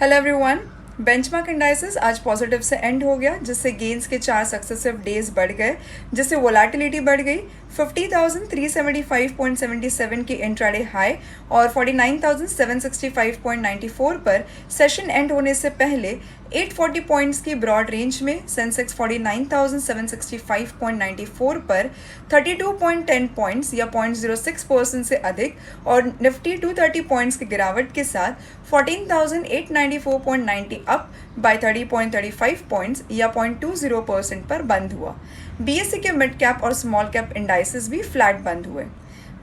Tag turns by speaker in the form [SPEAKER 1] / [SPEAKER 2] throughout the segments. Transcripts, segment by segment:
[SPEAKER 1] Hello everyone. Benchmark indices आज positive से and हो गया, जिससे गेन्स के 4 सक्सेसिव डेज बढ़ गए, जिससे वोलेटिलिटी बढ़ गई 50,375.77 की इंट्राडे हाई और 49,765.94 पर सेशन एंड होने से पहले 840 पॉइंट्स की ब्रॉड रेंज में सेंसेक्स 49,765.94 पर 32.10 पॉइंट्स या 0.06% से अधिक और निफ्टी 230 पॉइंट्स की गिरावट के साथ 14,894.90 अप बाय 30.35 पॉइंट्स या 0.20% पर बंद हुआ। बीएसई के मिड कैप और स्मॉल कैप इंडाइसेस भी फ्लैट बंद हुए।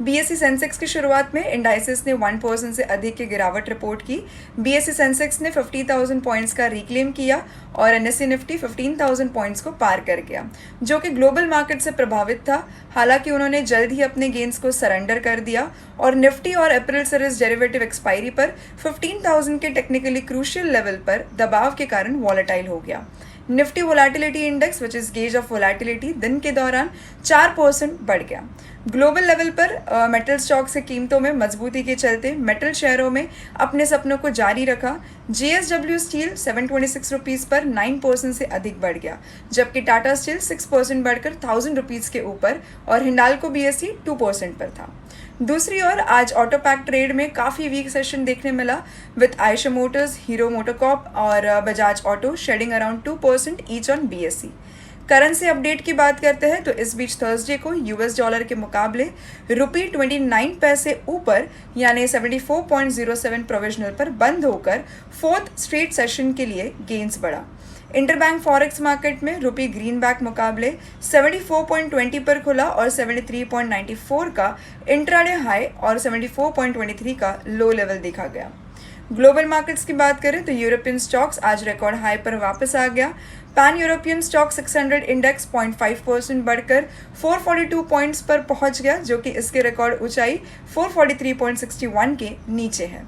[SPEAKER 1] बीएसई सेंसेक्स की शुरुआत में इंडाइसेस ने 1% से अधिक की गिरावट रिपोर्ट की। बीएसई सेंसेक्स ने 50,000 पॉइंट्स का रिक्लेम किया और एनएसई निफ्टी 15,000 पॉइंट्स को पार कर गया, जो कि ग्लोबल मार्केट से प्रभावित था। हालांकि उन्होंने जल्द ही अपने गेन्स को सरेंडर कर दिया और निफ्टी और अप्रैल सीरीज डेरिवेटिव एक्सपायरी पर 15,000 के टेक्निकली क्रूशियल लेवल पर दबाव के कारण वॉलेटाइल हो गया। Nifty volatility index which is gauge of volatility दिन के दौरान 4% बढ़ गया। ग्लोबल लेवल पर मेटल स्टॉक से कीमतों में मजबूती के चलते मेटल शेयरों में अपने सपनों को जारी रखा। JSW स्टील 726 रुपीज़ पर 9% से अधिक बढ़ गया, जबकि टाटा स्टील 6% बढ़कर 1000 रुपीज़ के ऊपर और हिंडाल्को BSE 2% पर था। दूसरी ओर आज ऑटो पैक ट्रेड में काफ़ी वीक सेशन देखने मिला, विद आयशा मोटर्स, हीरो मोटोकॉर्प और Bajaj auto shedding around 2% each on BSE। Currency update की बात करते हैं तो इस बीच थर्सडे को यूएस डॉलर के मुकाबले रुपी 29 पैसे ऊपर यानी 74.07 प्रोविजनल पर बंद होकर फोर्थ स्ट्रेट सेशन के लिए गेन्स बढ़ा। इंटरबैंक फॉरेक्स मार्केट में रुपी ग्रीनबैक मुकाबले 74.20 पर खुला और 73.94 का इंट्राडे हाई और 74.23 का लो लेवल देखा गया। ग्लोबल मार्केट्स की बात करें तो यूरोपियन स्टॉक्स आज रिकॉर्ड हाई पर वापस आ गया। पैन यूरोपियन स्टॉक 600 इंडेक्स 0.5% बढ़कर 442 पॉइंट्स पर पहुंच गया, जो कि इसके रिकॉर्ड ऊंचाई 443.61 के नीचे है।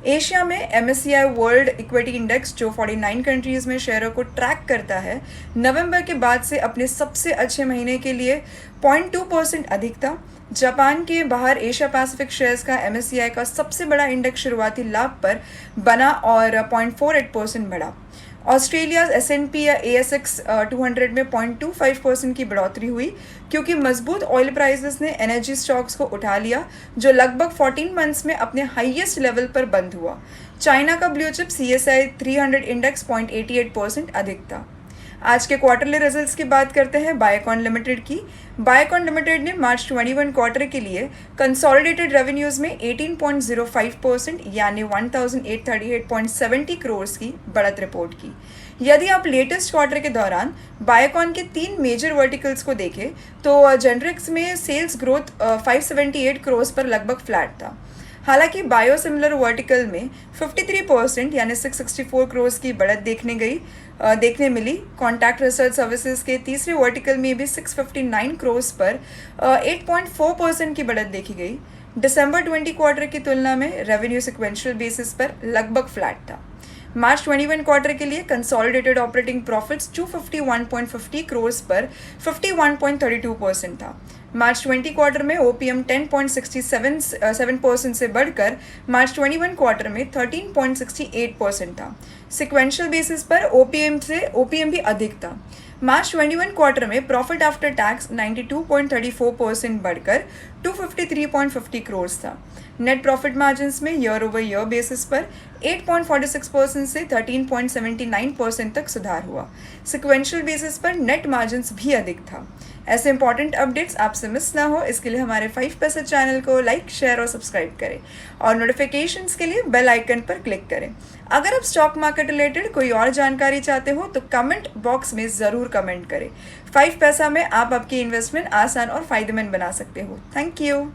[SPEAKER 1] एशिया में MSCI वर्ल्ड इक्विटी इंडेक्स, जो 49 कंट्रीज़ में शेयरों को ट्रैक करता है, नवंबर के बाद से अपने सबसे अच्छे महीने के लिए 0.2% अधिक था। जापान के बाहर एशिया पैसिफिक शेयर्स का MSCI का सबसे बड़ा इंडेक्स शुरुआती लाभ पर बना और 0.48% बढ़ा। ऑस्ट्रेलिया S&P या ASX 200 में 0.25% की बढ़ोतरी हुई, क्योंकि मजबूत ऑयल प्राइसेस ने एनर्जी स्टॉक्स को उठा लिया, जो लगभग 14 मंथ्स में अपने हाईएस्ट लेवल पर बंद हुआ। चाइना का ब्लू चिप CSI 300 इंडेक्स 0.88% अधिक था। आज के क्वार्टरली रिजल्ट्स की बात करते हैं बायोकॉन लिमिटेड की। बायोकॉन लिमिटेड ने मार्च 21 क्वार्टर के लिए कंसोलिडेटेड रेवेन्यूज़ में 18.05% यानी 1838.70 करोड़ की बढ़त रिपोर्ट की। यदि आप लेटेस्ट क्वार्टर के दौरान बायोकॉन के 3 मेजर वर्टिकल्स को देखें तो जेनरिक्स में सेल्स ग्रोथ 578 करोड़ पर लगभग फ्लैट था। हालांकि बायोसिमिलर वर्टिकल में 53% यानी 664 करोड़ की बढ़त देखने मिली। कॉन्टैक्ट रिसर्च सर्विसेज के तीसरे वर्टिकल में भी 659 करोड़ पर 8.4% की बढ़त देखी गई। दिसंबर 20 क्वार्टर की तुलना में रेवेन्यू सिक्वेंशियल बेसिस पर लगभग फ्लैट था। मार्च 21 क्वार्टर के लिए कंसोलिडेटेड ऑपरेटिंग प्रॉफिट्स 251.50 करोड़ पर 51.32% था। मार्च 20 क्वार्टर में OPM 10.67% से बढ़कर मार्च 21 क्वार्टर में 13.68% था। सिक्वेंशियल बेसिस पर OPM भी अधिक था। मार्च 21 क्वार्टर में प्रॉफिट आफ्टर टैक्स 92.34% बढ़कर 253.50 करोड़ था। नेट प्रॉफिट मार्जिन्स में ईयर ओवर ईयर बेसिस पर 8.46% से 13.79% तक सुधार हुआ। सिक्वेंशियल बेसिस पर नेट मार्जिन्स भी अधिक था। ऐसे इंपॉर्टेंट अपडेट्स आपसे मिस ना हो, इसके लिए हमारे 5 पैसे चैनल को लाइक, शेयर और सब्सक्राइब करें और नोटिफिकेशंस के लिए बेल आइकन पर क्लिक करें। अगर आप स्टॉक मार्केट रिलेटेड कोई और जानकारी चाहते हो तो कमेंट बॉक्स में ज़रूर कमेंट करें। 5 पैसा में आप आपकी इन्वेस्टमेंट आसान और फायदेमंद बना सकते हो। Thank you.